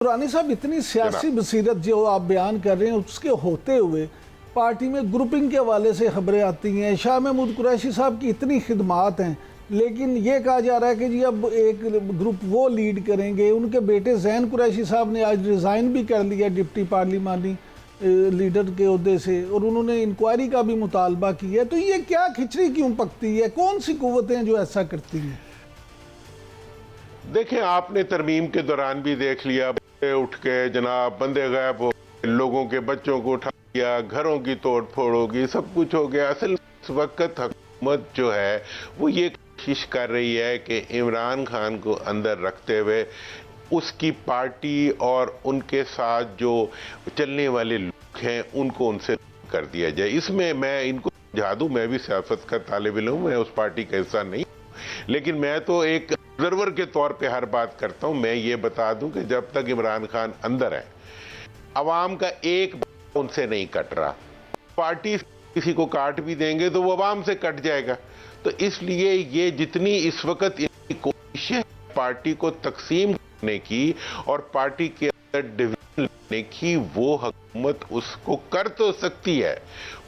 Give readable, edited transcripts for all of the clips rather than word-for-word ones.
दुरानी साहब, इतनी सियासी बसीरत जो आप बयान कर रहे हैं उसके होते हुए पार्टी में ग्रुपिंग के हवाले से खबरें आती हैं। शाह महमूद कुरैशी साहब की इतनी खिदमात हैं, लेकिन ये कहा जा रहा है कि जी अब एक ग्रुप वो लीड करेंगे। उनके बेटे ज़ैन कुरैशी साहब ने आज रिज़ाइन भी कर लिया डिप्टी पार्लिमानी लीडर के ओहदे से, और उन्होंने इंक्वायरी का भी मुतालबा किया है। तो ये क्या खिचड़ी क्यों पकती है? कौन सी कुव्वतें जो ऐसा करती हैं? देखें, आपने तरमीम के दौरान भी देख लिया, उठ के जनाब बंदे गायब हो, लोगों के बच्चों को उठा लिया, घरों की तोड़ फोड़ होगी, सब कुछ हो गया। असल इस वक्त हुकूमत जो है वो ये कोशिश कर रही है कि इमरान खान को अंदर रखते हुए उसकी पार्टी और उनके साथ जो चलने वाले लोग हैं उनको उनसे कर दिया जाए। इसमें मैं इनको समझा दूं, मैं भी सियासत का तालिब इल्म हूं, मैं उस पार्टी का हिस्सा नहीं, लेकिन मैं तो एक ऑब्जर्वर के तौर पे हर बात करता हूं। मैं ये बता दूं कि जब तक इमरान खान अंदर है, अवाम का एक उनसे नहीं कट रहा। पार्टी किसी को काट भी देंगे तो वो अवाम से कट जाएगा। तो इसलिए ये जितनी इस वक्त इनकी कोशिश है पार्टी को तकसीम करने की और पार्टी के अंदर डिवीजन लाने की, वो हुकूमत उसको कर तो सकती है,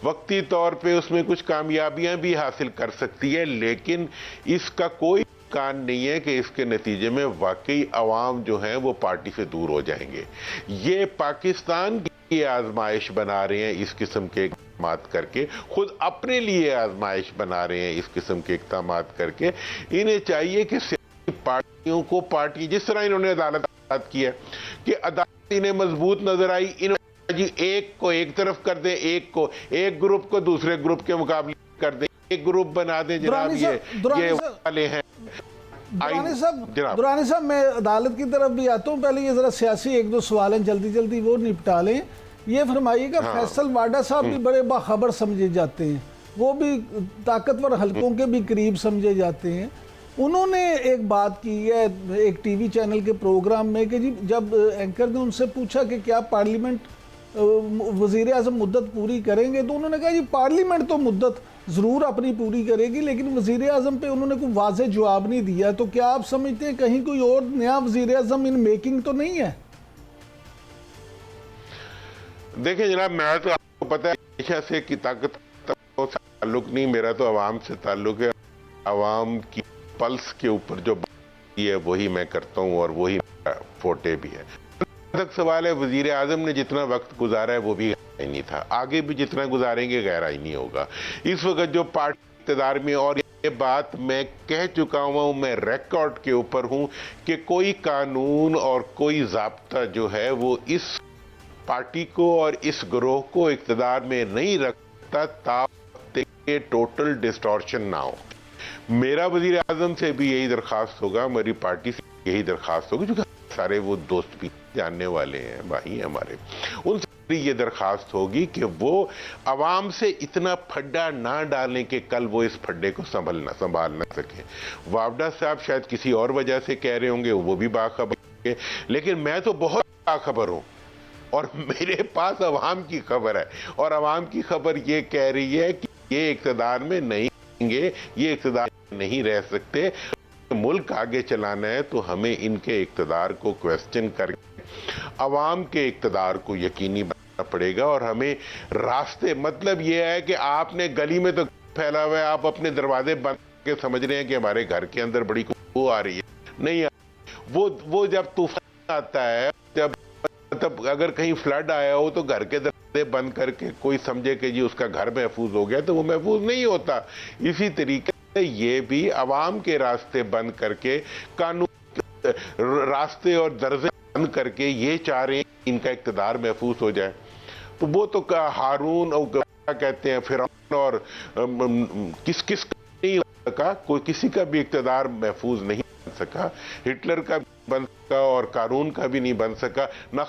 वक्ती तौर पे उसमें कुछ कामयाबियां भी हासिल कर सकती है, लेकिन इसका कोई कान नहीं है कि इसके नतीजे में वाकई अवाम जो है वो पार्टी से दूर हो जाएंगे। ये पाकिस्तान की आजमाइश बना रहे हैं इस किस्म के इक़दामात करके, खुद अपने लिए आजमाइश बना रहे हैं इस किस्म के इक़दामात करके। इन्हें चाहिए कि सियासी पार्टियों को, पार्टी जिस तरह इन्होंने अदालत किया कि अदालत इन्हें मजबूत नजर आई, इन्होंने जी एक को एक तरफ कर दे, एक ग्रुप को दूसरे ग्रुप के मुकाबले कर दे, एक ग्रुप बना दे। जनाब ये वाले हैं। दुरानी साहब, मैं अदालत की तरफ भी आता हूँ, पहले ये जरा सियासी एक दो सवाल हैं, जल्दी जल्दी वो निपटा लें। ये फरमाइएगा, फैसल वाडा साहब भी बड़े बाखबर समझे जाते हैं, वो भी ताकतवर हलकों के भी करीब समझे जाते हैं। उन्होंने एक बात की है एक टीवी चैनल के प्रोग्राम में कि जी जब एंकर ने उनसे पूछा कि क्या पार्लियामेंट वज़ीर आज़म मुद्दत पूरी करेंगे, तो उन्होंने कहा जी पार्लियामेंट तो मुद्दत ज़रूर अपनी पूरी करेगी, लेकिन वज़ीर आज़म पे उन्होंने कोई वाज़ेह जवाब नहीं दिया। तो क्या आप समझते हैं कहीं कोई और नया वज़ीर आज़म इन मेकिंग तो नहीं है? देखिए जनाब, मैं तो आपको पता है हमेशा से कि ताकत ताल्लुक नहीं, मेरा तो आवाम से ताल्लुक है। आवाम की पल्स के ऊपर जो बात है वही मैं करता हूँ और वही फोटे भी है। तक सवाल है, वजीर आजम ने जितना वक्त गुजारा है वो भी गहरा नहीं था, आगे भी जितना गुजारेंगे गहरा ही नहीं होगा। इस वक्त जो पार्टी इक़्तिदार में, और ये बात मैं कह चुका हूँ, मैं रिकॉर्ड के ऊपर हूँ कि कोई कानून और कोई ज़ाब्ता जो है वो इस पार्टी को और इस ग्रोह को इक़्तिदार में नहीं रखता ताकि टोटल डिस्टॉर्शन ना हो। मेरा वजीर आजम से भी यही दरख्वास्त होगा, मेरी पार्टी से यही दरख्वास्त होगी, क्योंकि सारे वो दोस्त भी जानने वाले हैं, भाई हमारे, उनसे ये दरख्वास्त होगी कि वो अवाम से इतना फड्डा ना डालें कि कल वो इस फड्डे को संभाल ना सके। वावडा साहब शायद किसी और वजह से कह रहे होंगे, वो भी बाखबर होंगे, लेकिन मैं तो बहुत बाखबर हूँ और मेरे पास अवाम की खबर है, और अवाम की खबर ये कह रही है कि ये इक़्तिदार में नहीं रहेंगे, ये इक़्तिदार में नहीं रह सकते। मुल्क आगे चलाना है तो हमें इनके इक़्तिदार को क्वेश्चन करके अवाम के इक़्तिदार को यकीनी बनाना पड़ेगा। और हमें रास्ते, मतलब ये है कि आपने गली में तो फैला हुआ है, आप अपने दरवाजे बंद के समझ रहे हैं कि हमारे घर के अंदर बड़ी खुशबू आ रही है, नहीं वो जब तूफान आता है, जब मतलब अगर कहीं फ्लड आया हो तो घर के दरवाजे बंद करके कोई समझे कि जी उसका घर महफूज हो गया, तो वो महफूज नहीं होता। इसी तरीके ये भी अवाम के रास्ते बंद करके, कानून रास्ते और दरजे बंद करके ये चाह रहे हैं कि इनका इक़्तिदार महफूज हो जाए। तो वो तो हारून और क्या कहते हैं फिरौन और किस नहीं हो सका, कोई किसी का भी इक़्तिदार महफूज नहीं बन सका, हिटलर का भी बन सका और कानून का भी नहीं बन सका। ना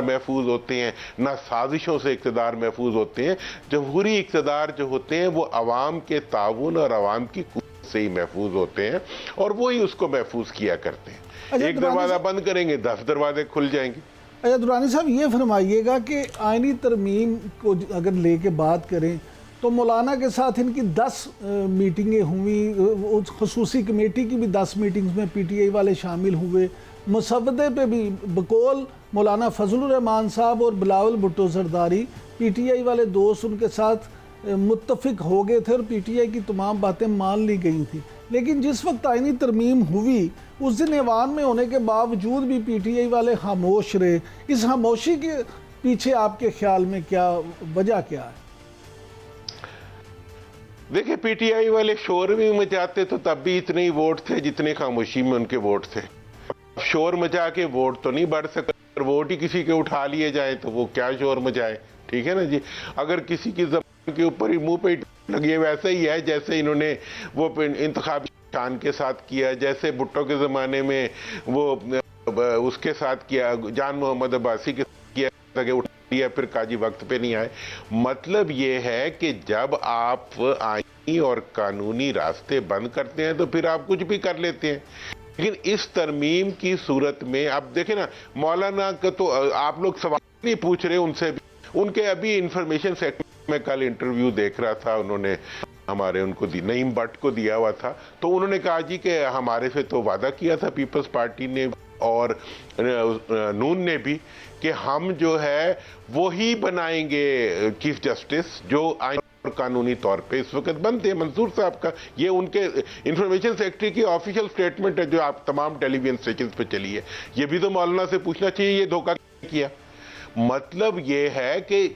महफूज होते हैं, ना साजिशों से इक़्तिदार महफूज होते हैं। जमहूरी इक़्तिदार जो होते हैं वो अवाम के ताउन और अवाम की कुव्वत से ही महफूज होते हैं, और वो ही उसको महफूज किया करते हैं। एक दरवाज़ा बंद करेंगे 10 दरवाजे खुल जाएंगे। अच्छा दुरानी साहब, ये फरमाइएगा कि आईनी तरमीम को अगर लेके बात करें तो मौलाना के साथ इनकी 10 मीटिंगें हुई, उस खसूसी कमेटी की भी 10 मीटिंग्स में PTI वाले शामिल हुए, مسودے پہ بھی بقول مولانا فضل الرحمان صاحب اور Bilawal Bhutto Zardari P T I والے دوست ان کے ساتھ متفق ہو گئے تھے اور پی ٹی آئی کی تمام باتیں مان لی گئی تھیں، لیکن جس وقت آئینی ترمیم ہوئی اس دن ایوان میں ہونے کے باوجود بھی پی ٹی آئی والے خاموش رہے۔ اس خاموشی کے پیچھے آپ کے خیال میں کیا وجہ کیا ہے؟ دیکھیں پی ٹی آئی والے شور بھی مچاتے تو تب بھی اتنے ہی ووٹ تھے جتنے خاموشی میں ان کے ووٹ تھے۔ شور مچا کے ووٹ تو نہیں بڑھ سکتے، اگر ووٹ ہی کسی کے اٹھا لیے جائیں تو وہ کیا شور مچائے، ٹھیک ہے نا جی۔ اگر کسی کی زبان کے اوپر ہی منہ پہ لگے ویسا ہی ہے جیسے انہوں نے وہ انتخابی شان کے ساتھ کیا، جیسے بھٹو کے زمانے میں وہ اس کے ساتھ کیا، جان محمد عباسی کے ساتھ کیا کہ اٹھا لیا پھر قاضی وقت پہ نہیں آئے۔ مطلب یہ ہے کہ جب آپ آئینی اور قانونی راستے بند کرتے ہیں تو پھر آپ کچھ بھی کر لیتے ہیں، لیکن اس ترمیم کی صورت میں اب دیکھیں نا، مولانا کا تو آپ لوگ سوال نہیں پوچھ رہے ان سے بھی، ان کے ابھی انفارمیشن سیکٹر میں کل انٹرویو دیکھ رہا تھا، انہوں نے ہمارے ان کو نعیم بٹ کو دیا ہوا تھا، تو انہوں نے کہا جی کہ ہمارے سے تو وعدہ کیا تھا پیپلز پارٹی نے اور نون نے بھی کہ ہم جو ہے وہی بنائیں گے چیف جسٹس جو آئین اور قانونی طور پہ اس وقت بنتے ہیں۔ منصور صاحب کا یہ ان کے انفارمیشن سیکٹری کی آفیشیل سٹیٹمنٹ ہے جو آپ تمام ٹیلی ویژن اسٹیشنز پہ چلی ہے۔ یہ بھی تو مولانا سے پوچھنا چاہیے یہ دھوکہ کیا۔ مطلب یہ ہے کہ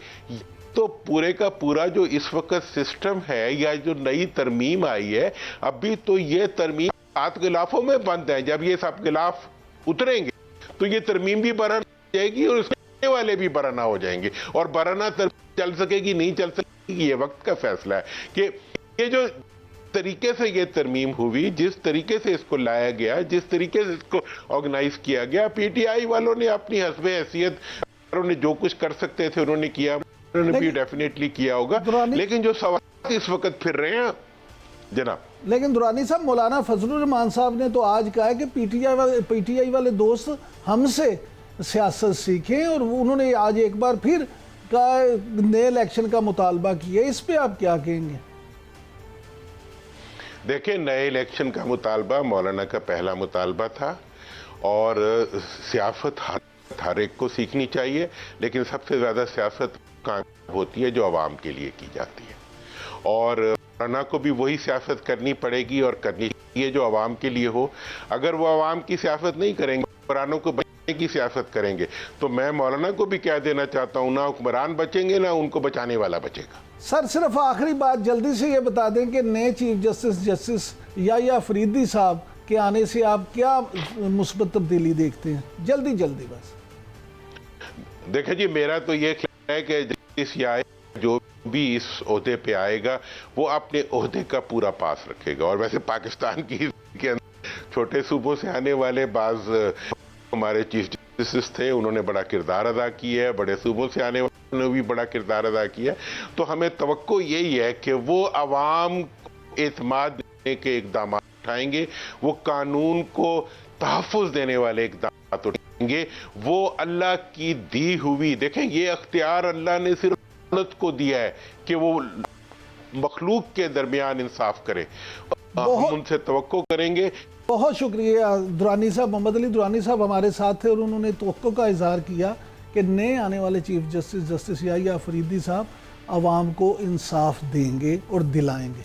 تو پورے کا پورا جو اس وقت سسٹم ہے یا جو نئی ترمیم آئی ہے، ابھی تو یہ ترمیم 7 غلافوں میں بند ہے۔ جب یہ سب غلاف اتریں گے تو یہ ترمیم بھی برہنہ ہو جائے گی اور اس کے والے بھی برہنہ ہو جائیں گے، اور برہنہ ترمیم چل سکے گی نہیں چل سکے گی یہ وقت کا فیصلہ ہے۔ کہ یہ جو طریقے سے یہ ترمیم ہوئی، جس طریقے سے اس کو لایا گیا، جس طریقے سے اس کو آرگنائز کیا گیا، پی ٹی آئی والوں نے اپنی حسب حیثیت انہوں نے جو کچھ کر سکتے تھے انہوں نے کیا، انہوں نے بھی ڈیفینیٹلی کیا ہوگا، لیکن جو سوال اس وقت پھر رہے ہیں جناب۔ لیکن درانی صاحب، مولانا فضل الرحمان صاحب نے تو آج کہا ہے کہ پی ٹی آئی والے دوست ہم سے سیاست سیکھیں، اور انہوں نے آج ایک بار پھر کہا نئے الیکشن کا مطالبہ کیا، اس پہ آپ کیا کہیں گے؟ دیکھیں نئے الیکشن کا مطالبہ مولانا کا پہلا مطالبہ تھا، اور سیاست ہر ایک کو سیکھنی چاہیے، لیکن سب سے زیادہ سیاست کام ہوتی ہے جو عوام کے لیے کی جاتی ہے، اور مولانا کو بھی وہی سیاست کرنی پڑے گی اور کرنی چاہیے جو عوام کے لیے ہو۔ اگر وہ عوام کی سیاست نہیں کریں گے، حکمرانوں کو بچانے کی سیاست کریں گے، تو میں مولانا کو بھی کہہ دینا چاہتا ہوں، نہ حکمران بچیں گے نہ ان کو بچانے والا بچے گا۔ سر صرف آخری بات جلدی سے یہ بتا دیں کہ نئے چیف جسٹس یحییٰ فریدی صاحب کے آنے سے آپ کیا مثبت تبدیلی دیکھتے ہیں؟ جلدی بس۔ دیکھیں جی، میرا تو یہ خیال ہے کہ جسٹس یحییٰ جو بھی اس عہدے پہ آئے گا وہ اپنے عہدے کا پورا پاس رکھے گا، اور ویسے پاکستان کی کے اندر چھوٹے صوبوں سے آنے والے بعض ہمارے چیف جسٹس تھے، انہوں نے بڑا کردار ادا کیا ہے، بڑے صوبوں سے آنے والوں نے بھی بڑا کردار ادا کیا ہے، تو ہمیں توقع یہی ہے کہ وہ عوام کو اعتماد دینے کے اقدامات اٹھائیں گے، وہ قانون کو تحفظ دینے والے اقدامات اٹھائیں گے، وہ اللہ کی دی ہوئی، دیکھیں یہ اختیار اللہ نے صرف دولت کو دیا ہے کہ وہ مخلوق کے درمیان انصاف کرے، ہم ان سے توقع کریں گے۔ بہت شکریہ درانی صاحب، محمد علی درانی صاحب ہمارے ساتھ تھے، اور انہوں نے توقع کا اظہار کیا کہ نئے آنے والے چیف جسٹس یحییٰ فریدی صاحب عوام کو انصاف دیں گے اور دلائیں گے۔